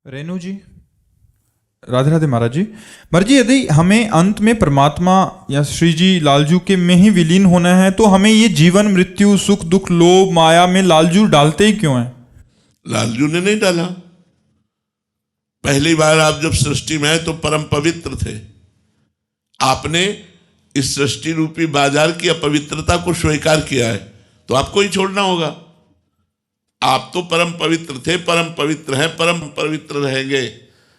रेणु जी, राधे राधे महाराज जी। महाराज जी, यदि हमें अंत में परमात्मा या श्री जी लालजू के में ही विलीन होना है तो हमें ये जीवन मृत्यु सुख दुख लोभ माया में लालजू डालते ही क्यों हैं? लालजू ने नहीं डाला। पहली बार आप जब सृष्टि में आए तो परम पवित्र थे। आपने इस सृष्टि रूपी बाजार की अपवित्रता को स्वीकार किया है तो आपको ही छोड़ना होगा। आप तो परम पवित्र थे, परम पवित्र हैं, परम पवित्र रहेंगे,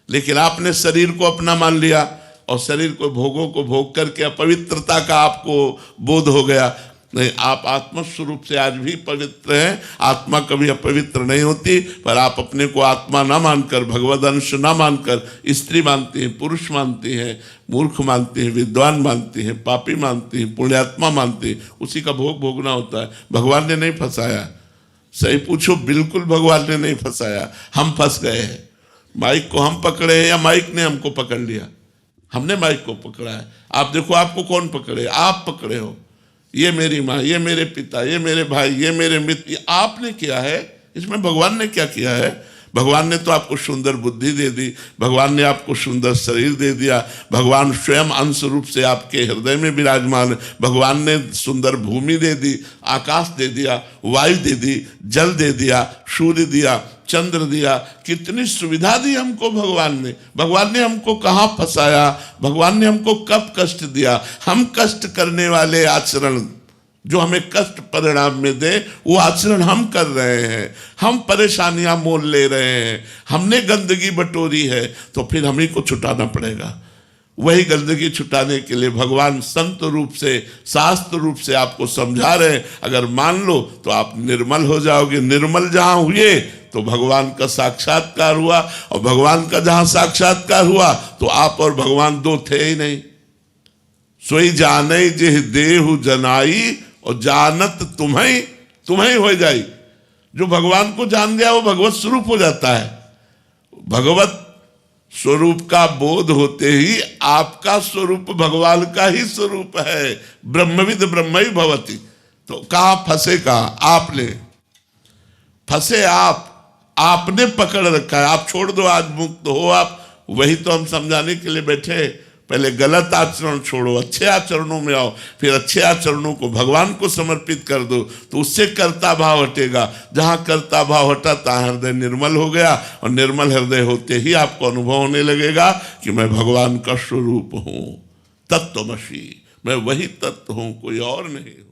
लेकिन आपने शरीर को अपना मान लिया और शरीर को भोगों को भोग करके अपवित्रता का आपको बोध हो गया। नहीं, आप आत्मस्वरूप से आज भी पवित्र हैं। आत्मा कभी अपवित्र नहीं होती, पर आप अपने को आत्मा ना मानकर, भगवद अंश ना मानकर स्त्री मानती हैं, पुरुष मानती हैं, मूर्ख मानती हैं, विद्वान मानती हैं, पापी मानती हैं, पुण्यात्मा मानती हैं। उसी का भोग भोगना होता है। भगवान ने नहीं फंसाया। सही पूछो, बिल्कुल भगवान ने नहीं फंसाया, हम फंस गए हैं। माइक को हम पकड़े हैं या माइक ने हमको पकड़ लिया? हमने माइक को पकड़ा है। आप देखो, आपको कौन पकड़े? आप पकड़े हो। ये मेरी माँ, ये मेरे पिता, ये मेरे भाई, ये मेरे मित्र, ये आपने किया है। इसमें भगवान ने क्या किया है? भगवान ने तो आपको सुंदर बुद्धि दे दी, भगवान ने आपको सुंदर शरीर दे दिया, भगवान स्वयं अंश रूप से आपके हृदय में विराजमान है। भगवान ने सुंदर भूमि दे दी, आकाश दे दिया, वायु दे दी, जल दे दिया, सूर्य दिया, चंद्र दिया। कितनी सुविधा दी हमको भगवान ने। भगवान ने हमको कहाँ फंसाया? भगवान ने हमको कब कष्ट दिया? हम कष्ट करने वाले आचरण जो हमें कष्ट परिणाम में दे, वो आचरण हम कर रहे हैं। हम परेशानियां मोल ले रहे हैं, हमने गंदगी बटोरी है, तो फिर हम ही को छुटाना पड़ेगा। वही गंदगी छुटाने के लिए भगवान संत रूप से, शास्त्र रूप से आपको समझा रहे हैं। अगर मान लो तो आप निर्मल हो जाओगे। निर्मल जहां हुए तो भगवान का साक्षात्कार हुआ, और भगवान का जहां साक्षात्कार हुआ तो आप और भगवान दो थे ही नहीं। सोई जाने जिह देहु जनाई, और जानत तुम्हें हो जाई। जो भगवान को जान गया वो भगवत स्वरूप हो जाता है। भगवत स्वरूप का बोध होते ही आपका स्वरूप भगवान का ही स्वरूप है। ब्रह्मविद ब्रह्म ही भवति। तो कहां फंसे? कहां आपने फंसे? आपने पकड़ रखा है। आप छोड़ दो, आज मुक्त हो आप। वही तो हम समझाने के लिए बैठे। पहले गलत आचरण छोड़ो, अच्छे आचरणों में आओ, फिर अच्छे आचरणों को भगवान को समर्पित कर दो, तो उससे कर्ता भाव हटेगा। जहां कर्ता भाव हटा तहां हृदय निर्मल हो गया, और निर्मल हृदय होते ही आपको अनुभव होने लगेगा कि मैं भगवान का स्वरूप हूं, तत्वमसि, मैं वही तत्व हूं, कोई और नहीं हूं।